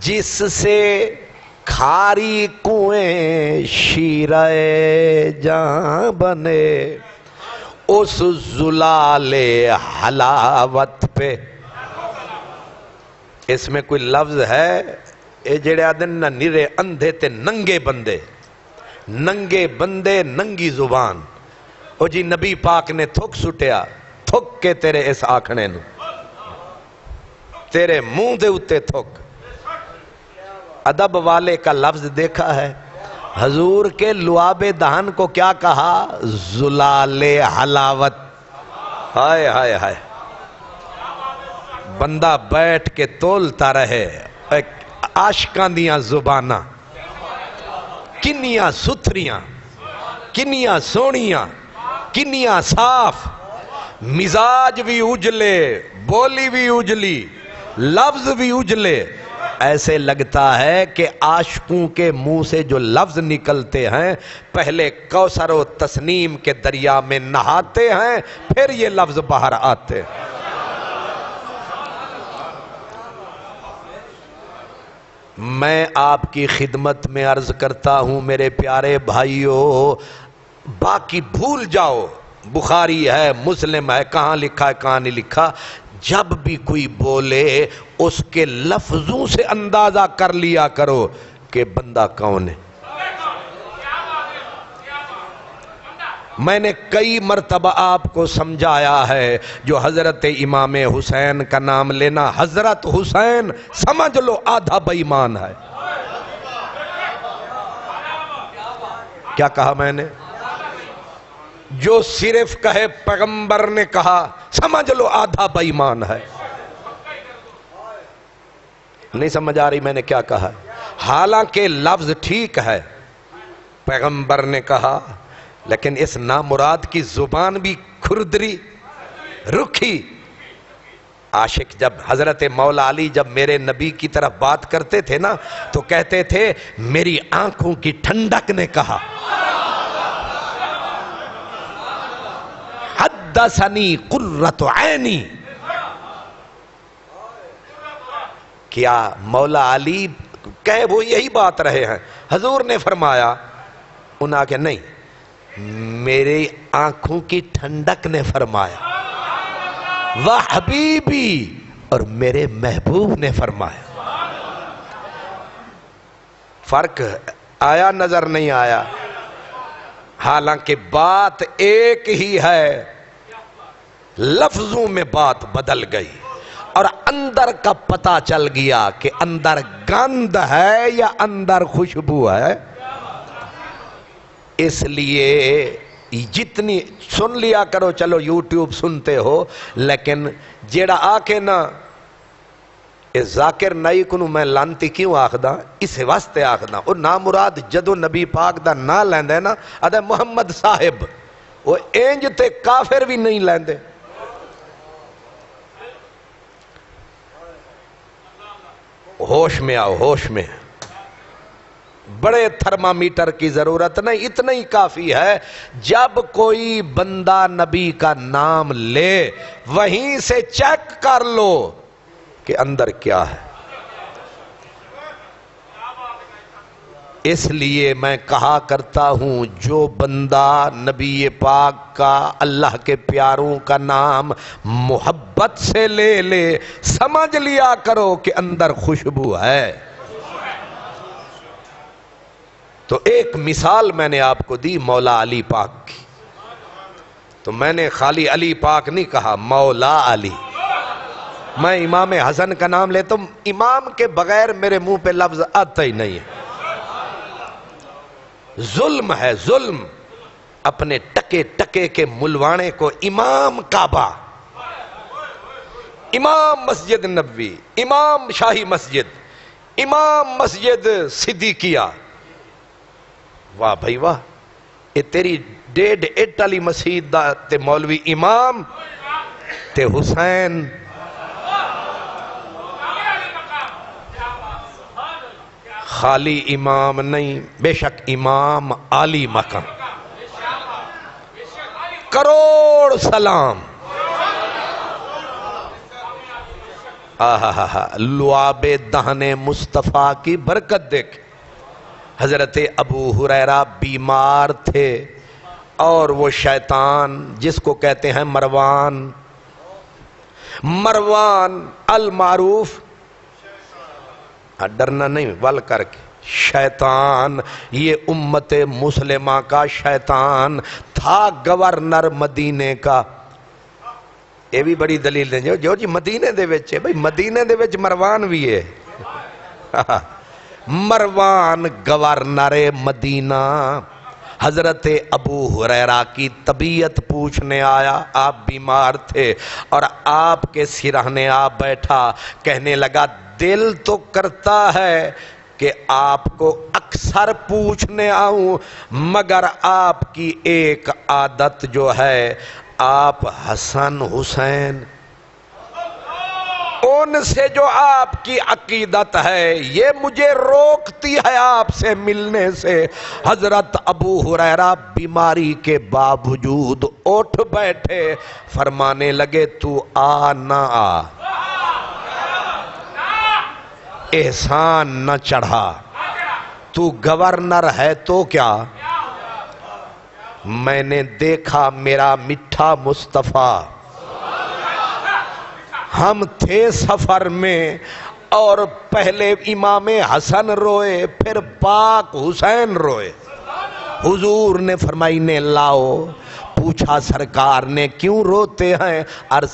جس سے کھاری کنویں شیرے جاں بنے، اس زلال حلاوت پہ۔ اس میں کوئی لفظ ہے اے جڑے آدن نہ نرے اندھے تے ننگے بندے، ننگے بندے ننگی زبان، او جی نبی پاک نے تھک سٹیا، تھک کے تیرے اس آکھنے نو، تیرے منہ دے اتے تھک۔ ادب والے کا لفظ دیکھا ہے، حضور کے لعاب دہن کو کیا کہا؟ زلال حلاوت۔ ہائے ہائے ہائے، بندہ بیٹھ کے تولتا رہے عاشقاں دیاں زباناں، کنیاں ستھریاں، کنیاں سونیاں، کنیاں صاف، مزاج بھی اجلے، بولی بھی اجلی، لفظ بھی اجلے۔ ایسے لگتا ہے کہ عاشقوں کے منہ سے جو لفظ نکلتے ہیں پہلے کوثر و تسنیم کے دریا میں نہاتے ہیں، پھر یہ لفظ باہر آتے ہیں۔ میں آپ کی خدمت میں عرض کرتا ہوں میرے پیارے بھائیو، باقی بھول جاؤ، بخاری ہے، مسلم ہے، کہاں لکھا ہے کہاں نہیں لکھا، جب بھی کوئی بولے اس کے لفظوں سے اندازہ کر لیا کرو کہ بندہ کون ہے۔ میں نے کئی مرتبہ آپ کو سمجھایا ہے، جو حضرت امام حسین کا نام لینا، حضرت حسین سمجھ لو آدھا بے ایمان ہے۔ کیا کہا میں نے؟ جو صرف کہے پیغمبر نے کہا، سمجھ لو آدھا بے ایمان ہے۔ نہیں سمجھ آ رہی میں نے کیا کہا؟ حالانکہ لفظ ٹھیک ہے، پیغمبر نے کہا، لیکن اس نامراد کی زبان بھی کھردری، رکھی۔ عاشق جب حضرت مولا علی جب میرے نبی کی طرف بات کرتے تھے نا تو کہتے تھے میری آنکھوں کی ٹھنڈک نے کہا، حدثنی قرۃ عینی۔ کیا مولا علی کہے وہ یہی بات رہے ہیں؟ حضور نے فرمایا، انہاں کہ نہیں، میری آنکھوں کی ٹھنڈک نے فرمایا، وہ حبیبی، اور میرے محبوب نے فرمایا۔ فرق آیا نظر نہیں آیا؟ حالانکہ بات ایک ہی ہے، لفظوں میں بات بدل گئی اور اندر کا پتہ چل گیا کہ اندر گند ہے یا اندر خوشبو ہے۔ اس لیے جتنی سن لیا کرو، چلو یوٹیوب سنتے ہو، لیکن جیڑا آکے نا ذاکر نائی کنو میں لانتی کیوں آخدا؟ اس واسطے آخدا، اور نامراد جدو نبی پاک دا نا لیندے نا ادھے محمد صاحب، وہ اینج تے کافر بھی نہیں لیندے۔ ہوش میں آؤ، ہوش میں، بڑے تھرمامیٹر کی ضرورت نہیں، اتنا ہی کافی ہے جب کوئی بندہ نبی کا نام لے وہیں سے چیک کر لو کہ اندر کیا ہے۔ اس لیے میں کہا کرتا ہوں جو بندہ نبی پاک کا، اللہ کے پیاروں کا نام محبت سے لے لے، سمجھ لیا کرو کہ اندر خوشبو ہے۔ تو ایک مثال میں نے آپ کو دی مولا علی پاک کی، تو میں نے خالی علی پاک نہیں کہا، مولا علی۔ میں امام حسن کا نام لیتا ہوں، امام کے بغیر میرے منہ پہ لفظ آتا ہی نہیں ہے۔ ظلم ہے ظلم، اپنے ٹکے ٹکے کے ملوانے کو امام کعبہ، امام مسجد نبوی، امام شاہی مسجد، امام مسجد صدیقیہ، واہ بھائی واہ، یہ تیری ڈیڑھ اٹلی مسجد دا تے مولوی امام تے حسین۔ خالی امام نہیں، بے شک امام عالی مقام، کروڑ سلام۔ لعاب دہن مصطفیٰ کی برکت دیکھ. حضرت ابو ہریرہ بیمار تھے اور وہ شیطان جس کو کہتے ہیں مروان المعروف، ڈرنا نہیں ول کر کے، شیطان، یہ امت مسلمہ کا شیطان تھا گورنر مدینے کا. یہ بھی بڑی دلیل دیں جو جی مدینے دے وچ ہے، بھئی مدینے دے وچ مروان بھی ہے. مروان گورنر مدینہ حضرت ابو ہریرہ کی طبیعت پوچھنے آیا. آپ بیمار تھے اور آپ کے سرہانے آ بیٹھا، کہنے لگا دل تو کرتا ہے کہ آپ کو اکثر پوچھنے آؤں، مگر آپ کی ایک عادت جو ہے، آپ حسن حسین ان سے جو آپ کی عقیدت ہے یہ مجھے روکتی ہے آپ سے ملنے سے. حضرت ابو ہریرہ بیماری کے باوجود اٹھ بیٹھے، فرمانے لگے تو آ نہ آ، احسان نہ چڑھا، تو گورنر ہے تو کیا، میں نے دیکھا میرا میٹھا مصطفیٰ. ہم تھے سفر میں اور پہلے امام حسن روئے، پھر پاک حسین روئے. حضور نے فرمائی نے لاؤ. پوچھا سرکار نے کیوں روتے ہیں؟ عرض